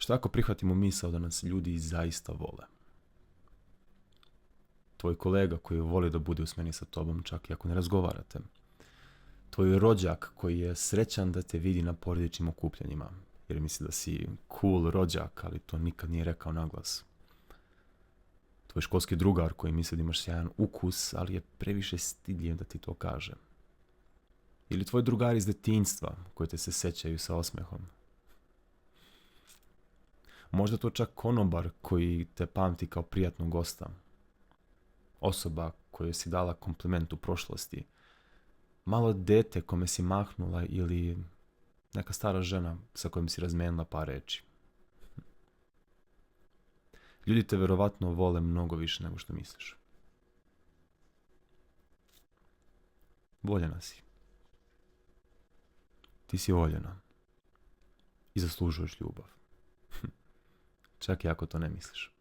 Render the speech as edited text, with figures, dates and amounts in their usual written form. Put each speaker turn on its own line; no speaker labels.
Šta ako prihvatimo misao da nas ljudi zaista vole? Tvoj kolega koji voli da bude u smeni sa tobom čak i ako ne razgovarate. Tvoj rođak koji je srećan da te vidi na porodičnim okupljanjima, jer misli da si cool rođak, ali to nikad nije rekao naglas. Tvoj školski drugar koji misli da imaš sjajan ukus, ali je previše stidljiv da ti to kaže. Ili tvoj drugar iz detinjstva koji te se sećaju sa osmehom. Možda to čak konobar koji te pamti kao prijatnog gosta. Osoba kojoj si dala kompliment u prošlosti. Malo dete kome si mahnula ili neka stara žena sa kojom si razmenila par reči. Ljudi te verovatno vole mnogo više nego što misliš. Voljena si. Ti si voljena. I zaslužuješ ljubav. Čak i ako to ne misliš.